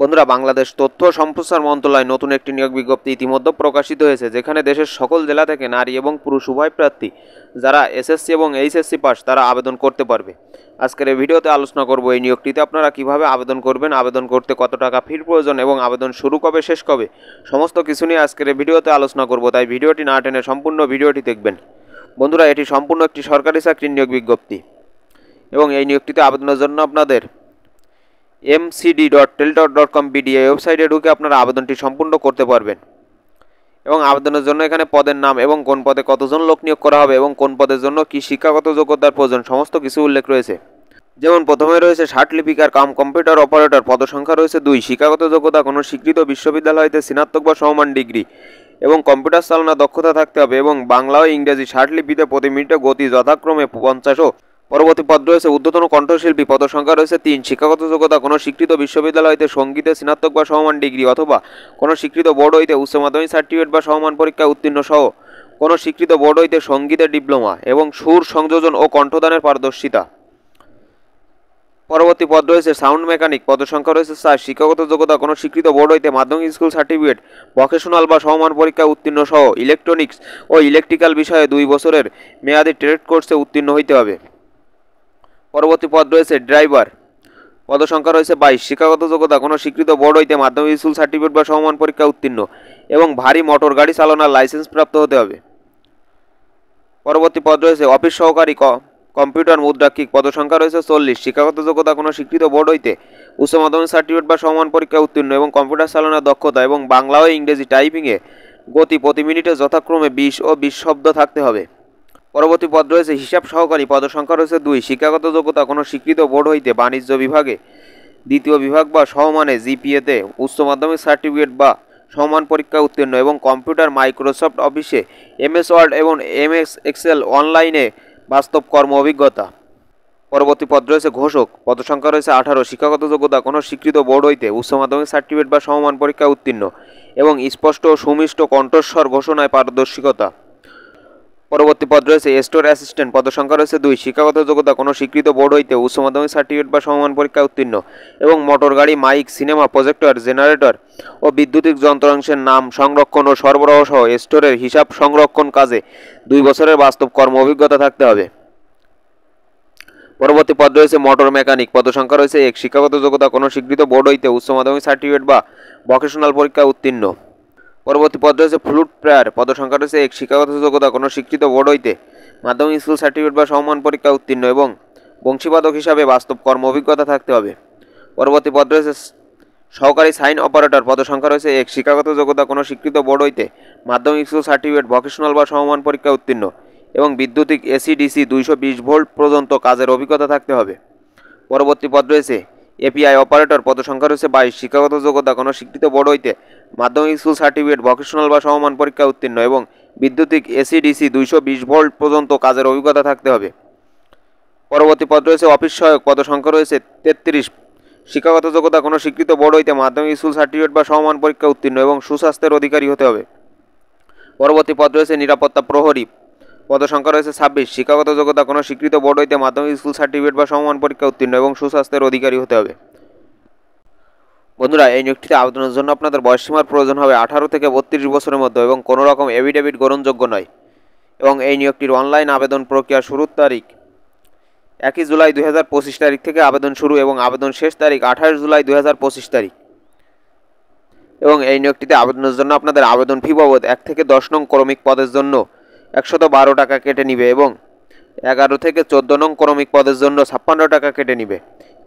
বন্ধুরা, বাংলাদেশ তথ্য ও সম্প্রচার মন্ত্রণালয় নতুন একটি নিয়োগ বিজ্ঞপ্তি ইতিমধ্যে প্রকাশিত হয়েছে, যেখানে দেশের সকল জেলা থেকে নারী এবং পুরুষ উভয় প্রার্থী যারা এসএসসি এবং এইচএসসি পাস তারা আবেদন করতে পারবে। আজকের এই ভিডিওতে আলোচনা করব এই নিয়োগটিতে আপনারা কিভাবে আবেদন করবেন, আবেদন করতে কত টাকা ফির প্রয়োজন এবং আবেদন শুরু কবে শেষ কবে, সমস্ত কিছু নিয়ে আজকের এই ভিডিওতে আলোচনা করব। তাই ভিডিওটি না টেনে সম্পূর্ণ ভিডিওটি দেখবেন। বন্ধুরা, এটি সম্পূর্ণ একটি সরকারি চাকরির নিয়োগ বিজ্ঞপ্তি এবং এই নিয়োগটিতে আবেদনের জন্য আপনাদের mcd.teltot.com.bd এই ওয়েবসাইটে ঢুকে আপনারা আবেদনটি সম্পূর্ণ করতে পারবেন এবং আবেদনের জন্য এখানে পদের নাম এবং কোন পদে কতজন লোক নিয়োগ করা হবে এবং কোন পদের জন্য কি শিক্ষাগত যোগ্যতার প্রয়োজন সমস্ত কিছু উল্লেখ রয়েছে। যেমন প্রথমে রয়েছে ষাটলিপিকার কাম কম্পিউটার অপারেটর, পদসংখ্যা রয়েছে 2। শিক্ষাগত যোগ্যতা কোনো স্বীকৃত বিশ্ববিদ্যালয় হইতে স্নাতক বা সমমান ডিগ্রি এবং কম্পিউটার চালনা দক্ষতা থাকতে হবে এবং বাংলা ও ইংরেজি ষাটলিপিতে প্রতি মিনিটে গতি যথাক্রমে 50 ও পরবর্তী পদ রয়েছে ঊর্ধ্বতন কণ্ঠশিল্পী, পদসংখ্যা রয়েছে 3। শিক্ষাগত যোগ্যতা কোনো স্বীকৃত বিশ্ববিদ্যালয় হইতে সঙ্গীতে স্নাতক বা সমমান ডিগ্রি অথবা কোনো স্বীকৃত বোর্ড হইতে উচ্চ মাধ্যমিক সার্টিফিকেট বা সমমান পরীক্ষায় উত্তীর্ণ সহ কোনো স্বীকৃত বোর্ড হইতে সঙ্গীতে ডিপ্লোমা এবং সুর সংযোজন ও কণ্ঠদানের পারদর্শিতা। পরবর্তী পদ রয়েছে সাউন্ড মেকানিক, পদসংখ্যা রয়েছে 4। শিক্ষাগত যোগ্যতা কোনো স্বীকৃত বোর্ড হইতে মাধ্যমিক স্কুল সার্টিফিকেট, ভোকেশনাল বা সমমান পরীক্ষায় উত্তীর্ণ সহ ইলেকট্রনিক্স ও ইলেকট্রিক্যাল বিষয়ে 2 বছরের মেয়াদী ট্রেড কোর্সে উত্তীর্ণ হইতে হবে। পরবর্তী পদ রয়েছে ড্রাইভার, পদসংখ্যা রয়েছে 22। শিক্ষাগত যোগ্যতা কোনো স্বীকৃত বোর্ড হইতে মাধ্যমিক স্কুল সার্টিফিকেট বা সমমান পরীক্ষা উত্তীর্ণ এবং ভারী মোটর গাড়ি চালানোর লাইসেন্স প্রাপ্ত হতে হবে। পরবর্তী পদ রয়েছে অফিস সহকারী কম্পিউটার মুদ্রাক্ষিক, পদসংখ্যা রয়েছে 40। শিক্ষাগত যোগ্যতা কোনো স্বীকৃত বোর্ড হইতে উচ্চ মাধ্যমিক সার্টিফিকেট বা সমমান পরীক্ষা উত্তীর্ণ এবং কম্পিউটার চালানোর দক্ষতা এবং বাংলা ও ইংরেজি টাইপিংয়ে গতি প্রতি মিনিটে যথাক্রমে 20 ও 20 শব্দ থাকতে হবে। পরবর্তী পদ রয়েছে হিসাব সহকারী, পদসংখ্যা রয়েছে 2। শিক্ষাগত যোগ্যতা কোনো স্বীকৃত বোর্ড হইতে বাণিজ্য বিভাগে 2য় বিভাগ বা সমমানে জিপিএতে উচ্চ মাধ্যমিক সার্টিফিকেট বা সমমান পরীক্ষা উত্তীর্ণ এবং কম্পিউটার মাইক্রোসফট অফিসে এমএস ওয়ার্ড এবং এমএস এক্সেল অনলাইনে বাস্তব কর্ম অভিজ্ঞতা। পরবর্তী পদ রয়েছে ঘোষক, পদসংখ্যা রয়েছে 18। শিক্ষাগত যোগ্যতা কোনো স্বীকৃত বোর্ড হইতে উচ্চ মাধ্যমিক সার্টিফিকেট বা সমমান পরীক্ষা উত্তীর্ণ এবং স্পষ্ট ও সুমিষ্ট কণ্ঠস্বর ঘোষণায় পারদর্শিকতা। পরবর্তী পদ রয়েছে স্টোর অ্যাসিস্ট্যান্ট, পদসংখ্যা রয়েছে 2। শিক্ষাগত যোগ্যতা কোনো স্বীকৃত বোর্ড হইতে উচ্চ মাধ্যমিক সার্টিফিকেট বা সমমান পরীক্ষা উত্তীর্ণ এবং মোটর গাড়ি, মাইক, সিনেমা, প্রজেক্টর, জেনারেটর ও বিদ্যুতিক যন্ত্রাংশের নাম সংরক্ষণ ও সরবরাহ সহ স্টোরের হিসাব সংরক্ষণ কাজে 2 বছরের বাস্তব কর্ম অভিজ্ঞতা থাকতে হবে। পরবর্তী পদ রয়েছে মোটর মেকানিক, পদসংখ্যা রয়েছে 1। শিক্ষাগত যোগ্যতা কোনো স্বীকৃত বোর্ড হইতে উচ্চ মাধ্যমিক সার্টিফিকেট বা ভোকেশনাল পরীক্ষা উত্তীর্ণ। পরবর্তী পদ রয়েছে ফ্লুট প্লেয়ার, পদসংখ্যা রয়েছে 1। শিক্ষাগত যোগ্যতা কোনো স্বীকৃত বোর্ড হইতে মাধ্যমিক স্কুল সার্টিফিকেট বা সমমান পরীক্ষা উত্তীর্ণ এবং বংশীবাদক হিসাবে বাস্তব কর্ম অভিজ্ঞতা থাকতে হবে। পরবর্তী পদ রয়েছে সহকারী সাইন অপারেটর, পদসংখ্যা রয়েছে 1। শিক্ষাগত যোগ্যতা কোনো স্বীকৃত বোর্ড হইতে মাধ্যমিক স্কুল সার্টিফিকেট, ভোকেশনাল বা সমমান পরীক্ষা উত্তীর্ণ এবং বিদ্যুতিক এসি/ডিসি 220 ভোল্ট পর্যন্ত কাজের অভিজ্ঞতা থাকতে হবে। পরবর্তী পদ রয়েছে এপিআই অপারেটর, পদসংখ্যা রয়েছে 22। শিক্ষাগত যোগ্যতা কোনো স্বীকৃত বোর্ড হইতে মাধ্যমিক স্কুল সার্টিফিকেট, ভোকেশনাল বা সমমান পরীক্ষা উত্তীর্ণ এবং বিদ্যুতিক এসি/ডিসি 220 ভোল্ট পর্যন্ত কাজের অভিজ্ঞতা থাকতে হবে। পরবর্তী পদ রয়েছে অফিস সহায়ক, পদসংখ্যা রয়েছে 33। শিক্ষাগত যোগ্যতা কোনো স্বীকৃত বোর্ড হইতে মাধ্যমিক স্কুল সার্টিফিকেট বা সমমান পরীক্ষা উত্তীর্ণ এবং সুস্বাস্থ্যের অধিকারী হতে হবে। পরবর্তী পদ রয়েছে নিরাপত্তা প্রহরী, পদসংখ্যা রয়েছে 26। শিক্ষাগত যোগ্যতা কোনো স্বীকৃত বোর্ড হইতে মাধ্যমিক স্কুল সার্টিফিকেট বা সমমান পরীক্ষা উত্তীর্ণ এবং সুস্বাস্থ্যের অধিকারী হতে হবে। বন্ধুরা, এই নিয়োগটিতে আবেদনের জন্য আপনাদের বয়সসীমার প্রয়োজন হবে 18 থেকে 32 বছরের মধ্যে এবং কোনো রকম এফিডেভিট গ্রহণযোগ্য নয় এবং এই নিয়োগটির অনলাইন আবেদন প্রক্রিয়া শুরুর তারিখ 1 জুলাই 2025 তারিখ থেকে আবেদন শুরু এবং আবেদন শেষ তারিখ 28 জুলাই 2025 তারিখ এবং এই নিয়োগটিতে আবেদনের জন্য আপনাদের আবেদন ফি বাবদ 1 থেকে 10 নং ক্রমিক পদের জন্য 112 টাকা কেটে নিবে এবং 11 থেকে 14 নং ক্রমিক পদের জন্য 56 টাকা কেটে নিবে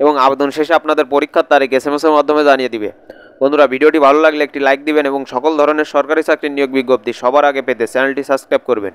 এবং আবেদন শেষে আপনাদের পরীক্ষার তারিখ SMS এর মাধ্যমে জানিয়ে দিবে। বন্ধুরা, ভিডিওটি ভালো লাগলে একটি লাইক দিবেন এবং সকল ধরনের সরকারি চাকরির নিয়োগ বিজ্ঞপ্তি সবার আগে পেতে চ্যানেলটি সাবস্ক্রাইব করবেন।